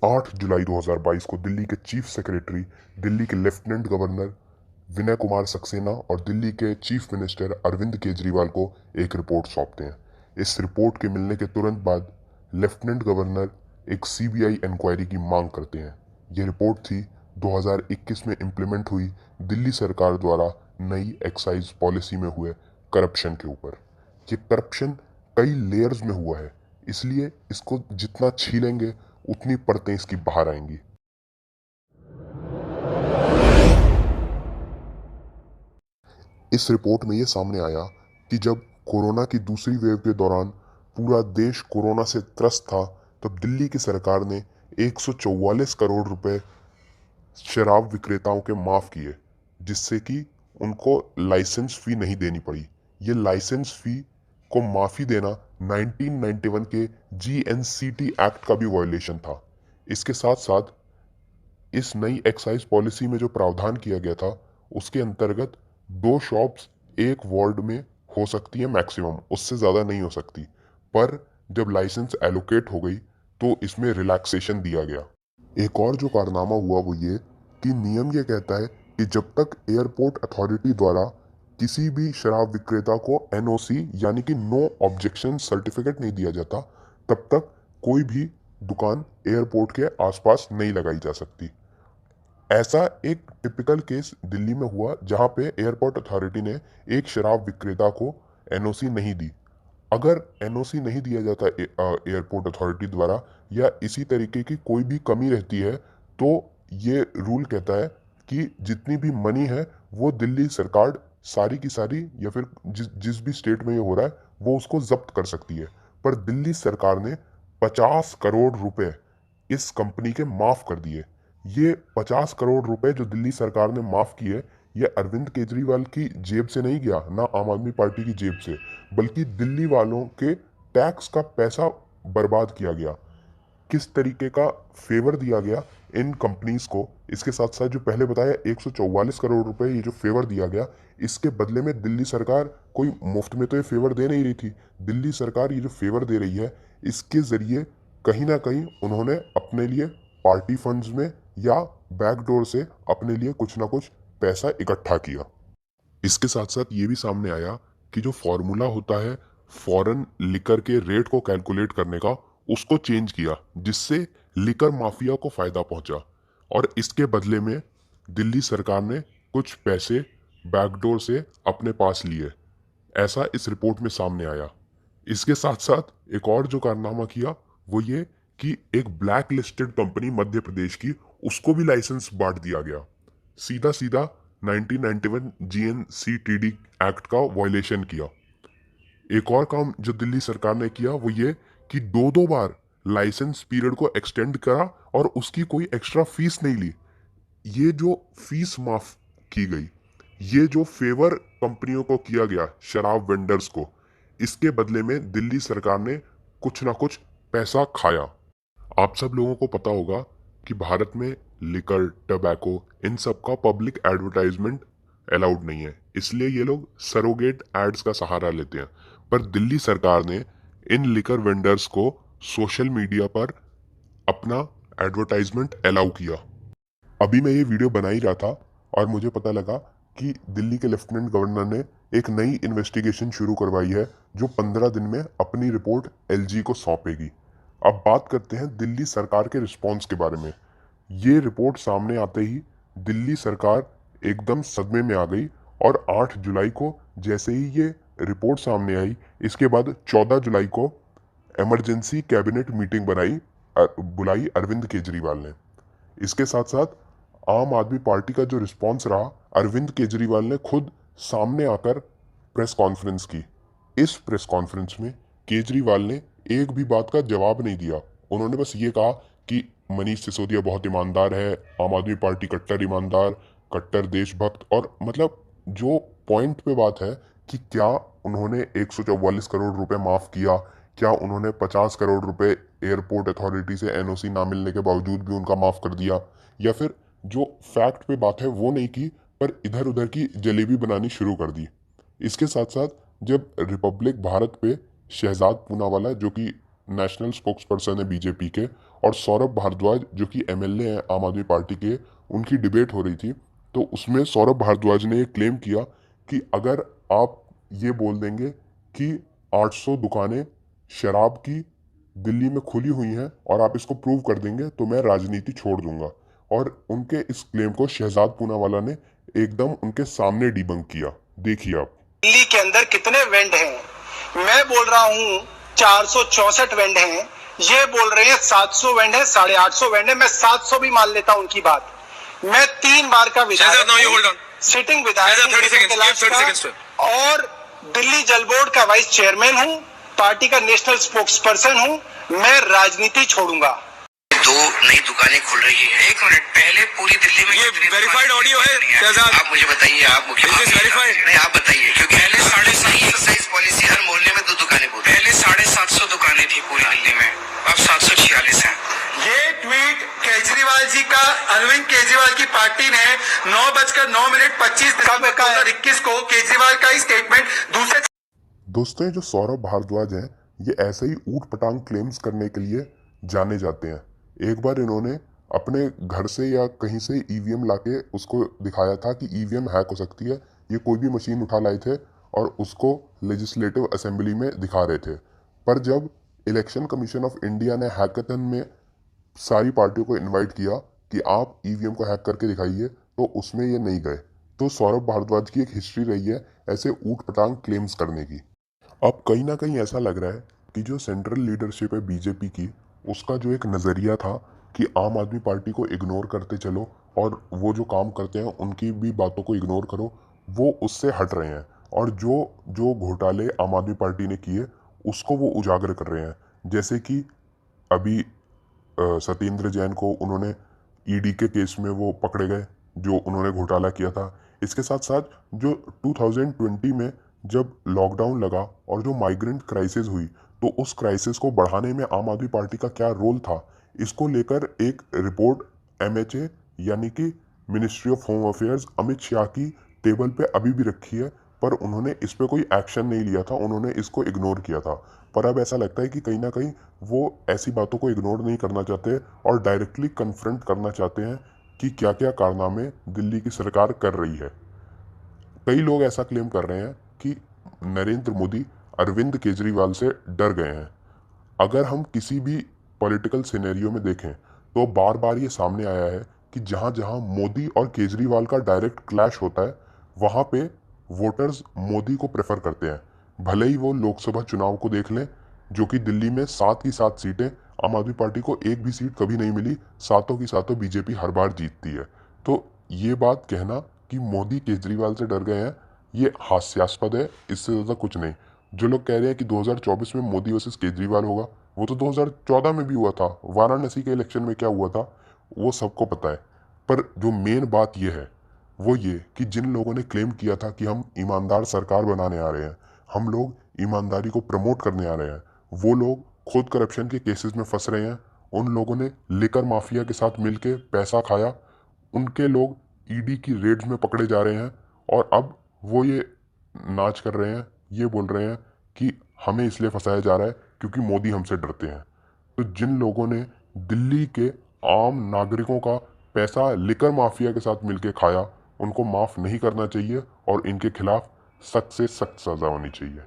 8 जुलाई 2022 को दिल्ली के chief secretary, Delhi के लेफ्टिनेंट गवर्नर विनय कुमार सक्सेना और दिल्ली के चीफ मिनिस्टर अरविंद केजरीवाल को एक रिपोर्ट सौंपते हैं। इस रिपोर्ट के मिलने के तुरंत बाद लेफ्टिनेंट गवर्नर एक सीबीआई इंक्वायरी की मांग करते हैं। ये रिपोर्ट थी 2021 में इम्प्लीमेंट हुई दिल्ली सरकार द्वारा नई एक्साइज पॉलिसी में हुए करप्शन के ऊपर। ये करप्शन कई लेयर्स में हुआ है, इसलिए इसको जितना छीलेंगे उतनी परतें इसकी बाहर आएंगी। इस रिपोर्ट में ये सामने आया कि जब कोरोना की दूसरी वेव के दौरान पूरा देश कोरोना से त्रस्त था, तब दिल्ली की सरकार ने 144 करोड़ रुपए शराब विक्रेताओं के माफ़ किए, जिससे कि उनको लाइसेंस फ़ी नहीं देनी पड़ी। ये लाइसेंस फ़ी को माफ़ी देना 1991 के जीएनसीटी एक्ट का भी वायलेशन था। इसके साथ साथ इस नई एक्साइज पॉलिसी में जो प्रावधान किया गया था, उसके अंतर्गत 2 शॉप्स एक वार्ड में हो सकती है मैक्सिमम, उससे ज़्यादा नहीं हो सकती। पर जब लाइसेंस एलोकेट हो गई तो इसमें रिलैक्सेशन दिया गया। एक और जो कारनामा हुआ वो ये कि नियम ये कहता है कि जब तक एयरपोर्ट अथॉरिटी द्वारा किसी भी शराब विक्रेता को एनओसी यानी कि नो ऑब्जेक्शन सर्टिफिकेट नहीं दिया जाता, तब तक कोई भी दुकान एयरपोर्ट के आसपास नहीं लगाई जा सकती। ऐसा एक टिपिकल केस दिल्ली में हुआ जहां पे एयरपोर्ट अथॉरिटी ने एक शराब विक्रेता को एनओसी नहीं दी। अगर एनओसी नहीं दिया जाता एयरपोर्ट अथॉरिटी द्वारा या इसी तरीके की कोई भी कमी रहती है, तो ये रूल कहता है कि जितनी भी मनी है वो दिल्ली सरकार सारी की सारी या फिर जिस जिस भी स्टेट में ये हो रहा है वो उसको जब्त कर सकती है। पर दिल्ली सरकार ने 50 करोड़ रुपए इस कंपनी के माफ कर दिए। ये 50 करोड़ रुपए जो दिल्ली सरकार ने माफ किए, ये अरविंद केजरीवाल की जेब से नहीं गया, ना आम आदमी पार्टी की जेब से, बल्कि दिल्ली वालों के टैक्स का पैसा बर्बाद किया गया। किस तरीके का फेवर दिया गया इन कंपनीज को, इसके साथ साथ जो पहले बताया 144 करोड़ रुपए ये जो फेवर दिया गया, इसके बदले में दिल्ली सरकार कोई मुफ्त में तो ये फेवर दे नहीं रही थी। दिल्ली सरकार ये जो फेवर दे रही है, इसके जरिए कहीं ना कहीं उन्होंने अपने लिए पार्टी फंड्स में या बैकडोर से अपने लिए कुछ ना कुछ पैसा इकट्ठा किया। इसके साथ साथ ये भी सामने आया कि जो फॉर्मूला होता है फॉरेन लिकर के रेट को कैलकुलेट करने का, उसको चेंज किया, जिससे लिकर माफिया को फायदा पहुंचा और इसके बदले में दिल्ली सरकार ने कुछ पैसे बैकडोर से अपने पास लिए। ऐसा इस रिपोर्ट में सामने आया। इसके साथ साथ एक और जो कारनामा किया वो ये कि एक black listed company Madhya Pradesh की, उसको भी लाइसेंस बांट दिया गया। सीधा सीधा 1991 जीएनसीटीडी एक्ट का वायलेशन किया। एक और काम जो दिल्ली सरकार ने किया वो ये कि दो दो बार लाइसेंस पीरियड को एक्सटेंड करा और उसकी कोई एक्स्ट्रा फीस नहीं ली। ये जो फीस माफ की गई, ये जो फेवर कंपनियों को किया गया शराब वेंडर्स को, इसके बदले में दिल्ली सरकार ने कुछ ना कुछ पैसा खाया। आप सब लोगों को पता होगा कि भारत में लिकर, टबैको, इन सब का पब्लिक एडवर्टाइजमेंट अलाउड नहीं है, इसलिए ये लोग सरोगेट एड्स का सहारा लेते हैं। पर दिल्ली सरकार ने इन लिकर वेंडर्स को सोशल मीडिया पर अपना एडवर्टाइजमेंट अलाउ किया। अभी मैं ये वीडियो बना ही रहा था और मुझे पता लगा कि दिल्ली के लेफ्टिनेंट गवर्नर ने एक नई इन्वेस्टिगेशन शुरू करवाई है जो 15 दिन में अपनी रिपोर्ट एलजी को सौंपेगी। अब बात करते हैं दिल्ली सरकार के रिस्पॉन्स के बारे में। ये रिपोर्ट सामने आते ही दिल्ली सरकार एकदम सदमे में आ गई और 8 जुलाई को जैसे ही ये रिपोर्ट सामने आई, इसके बाद 14 जुलाई को इमरजेंसी कैबिनेट मीटिंग बुलाई अरविंद केजरीवाल ने। इसके साथ साथ आम आदमी पार्टी का जो रिस्पॉन्स रहा, अरविंद केजरीवाल ने खुद सामने आकर प्रेस कॉन्फ्रेंस की। इस प्रेस कॉन्फ्रेंस में केजरीवाल ने एक भी बात का जवाब नहीं दिया। उन्होंने बस ये कहा कि मनीष सिसोदिया बहुत ईमानदार है, आम आदमी पार्टी कट्टर ईमानदार, कट्टर देशभक्त, और मतलब जो पॉइंट पे बात है कि क्या उन्होंने 144 करोड़ रुपए माफ किया, क्या उन्होंने 50 करोड़ रुपए एयरपोर्ट अथॉरिटी से एनओसी ना मिलने के बावजूद भी उनका माफ कर दिया, या फिर जो फैक्ट पे बात है वो नहीं की पर इधर उधर की जलेबी बनानी शुरू कर दी। इसके साथ साथ जब रिपब्लिक भारत पे शहजाद पूनावाला, जो कि नेशनल स्पोक्स पर्सन है बीजेपी के, और सौरभ भारद्वाज जो कि एमएलए हैं आम आदमी पार्टी के, उनकी डिबेट हो रही थी। तो उसमें सौरभ भारद्वाज ने ये क्लेम किया कि अगर आप ये बोल देंगे कि 800 दुकानें शराब की दिल्ली में खुली हुई हैं और आप इसको प्रूव कर देंगे तो मैं राजनीति छोड़ दूंगा। और उनके इस क्लेम को शहजाद पूनावाला ने एकदम उनके सामने डिबंक किया। देखिए आप। दिल्ली के अंदर कितने वेंड हैं? मैं बोल रहा हूँ 464 वेंड हैं, ये बोल रहे हैं 700 वेंड है, 850 वेंड है। मैं 700 भी मान लेता हूँ उनकी बात। मैं 3 बार का विधायक, सिटिंग विधायक और दिल्ली जल बोर्ड का वाइस चेयरमैन हूँ, पार्टी का नेशनल स्पोक्स पर्सन हूँ। मैं राजनीति छोड़ूंगा। 2 नई दुकानें खुल रही है। 1 मिनट पहले पूरी दिल्ली में ये वेरीफाइड ऑडियो है। आप मुझे बताइए, आप नहीं आप बताइए, क्योंकि पहले 750 पॉलिसी हर मोहल्ले में 2 दुकानें बोल, पहले 750 दुकानें थी पूरी दिल्ली में, अब 746 हैं। ये ट्वीट केजरीवाल जी का, अरविंद केजरीवाल की पार्टी ने 9:09:25 2021 को केजरीवाल का ही स्टेटमेंट दूसरे। दोस्तों, जो सौरभ भारद्वाज हैं ये ऐसे ही ऊट पटांग क्लेम्स करने के लिए जाने जाते हैं। एक बार इन्होंने अपने घर से या कहीं से ईवीएम लाके उसको दिखाया था कि ईवीएम हैक हो सकती है। ये कोई भी मशीन उठा लाए थे और उसको लेजिस्लेटिव असेंबली में दिखा रहे थे। पर जब इलेक्शन कमीशन ऑफ इंडिया ने हैकाथन में सारी पार्टियों को इनवाइट किया कि आप ईवीएम को हैक करके दिखाइए, तो उसमें ये नहीं गए। तो सौरभ भारद्वाज की एक हिस्ट्री रही है ऐसे ऊट पटांग क्लेम्स करने की। अब कहीं ना कहीं ऐसा लग रहा है कि जो सेंट्रल लीडरशिप है बीजेपी की, उसका जो एक नज़रिया था कि आम आदमी पार्टी को इग्नोर करते चलो और वो जो काम करते हैं उनकी भी बातों को इग्नोर करो, वो उससे हट रहे हैं। और जो जो घोटाले आम आदमी पार्टी ने किए उसको वो उजागर कर रहे हैं। जैसे कि अभी सत्येंद्र जैन को उन्होंने ईडी के केस में वो पकड़े गए जो उन्होंने घोटाला किया था। इसके साथ साथ जो 2020 में जब लॉकडाउन लगा और जो माइग्रेंट क्राइसिस हुई, तो उस क्राइसिस को बढ़ाने में आम आदमी पार्टी का क्या रोल था, इसको लेकर एक रिपोर्ट एमएचए यानी कि ministry of home affairs Amit Shah की टेबल पे अभी भी रखी है। पर उन्होंने इस पे कोई एक्शन नहीं लिया था, उन्होंने इसको इग्नोर किया था। पर अब ऐसा लगता है कि कहीं ना कहीं वो ऐसी बातों को इग्नोर नहीं करना चाहते और डायरेक्टली कन्फ्रंट करना चाहते हैं कि क्या क्या कारनामे दिल्ली की सरकार कर रही है। कई लोग ऐसा क्लेम कर रहे हैं कि नरेंद्र मोदी अरविंद केजरीवाल से डर गए हैं। अगर हम किसी भी पॉलिटिकल सिनेरियो में देखें तो बार बार ये सामने आया है कि जहां जहां मोदी और केजरीवाल का डायरेक्ट क्लैश होता है वहां पे वोटर्स मोदी को प्रेफर करते हैं। भले ही वो लोकसभा चुनाव को देख लें, जो कि दिल्ली में 7 की 7 सीटें, आम आदमी पार्टी को एक भी सीट कभी नहीं मिली, 7 की 7 बीजेपी हर बार जीतती है। तो ये बात कहना कि मोदी केजरीवाल से डर गए हैं, ये हास्यास्पद है, इससे ज़्यादा कुछ नहीं। जो लोग कह रहे हैं कि 2024 में मोदी वर्सेस केजरीवाल होगा, वो तो 2014 में भी हुआ था। वाराणसी के इलेक्शन में क्या हुआ था वो सबको पता है। पर जो मेन बात ये है वो ये कि जिन लोगों ने क्लेम किया था कि हम ईमानदार सरकार बनाने आ रहे हैं, हम लोग ईमानदारी को प्रमोट करने आ रहे हैं, वो लोग खुद करप्शन के केसेस में फंस रहे हैं। उन लोगों ने लिकर माफिया के साथ मिलके पैसा खाया, उनके लोग ईडी की रेड्स में पकड़े जा रहे हैं और अब वो ये नाच कर रहे हैं, ये बोल रहे हैं कि हमें इसलिए फंसाया जा रहा है क्योंकि मोदी हमसे डरते हैं। तो जिन लोगों ने दिल्ली के आम नागरिकों का पैसा लिकर माफिया के साथ मिलकर खाया, उनको माफ़ नहीं करना चाहिए और इनके खिलाफ सख्त से सख्त सज़ा होनी चाहिए।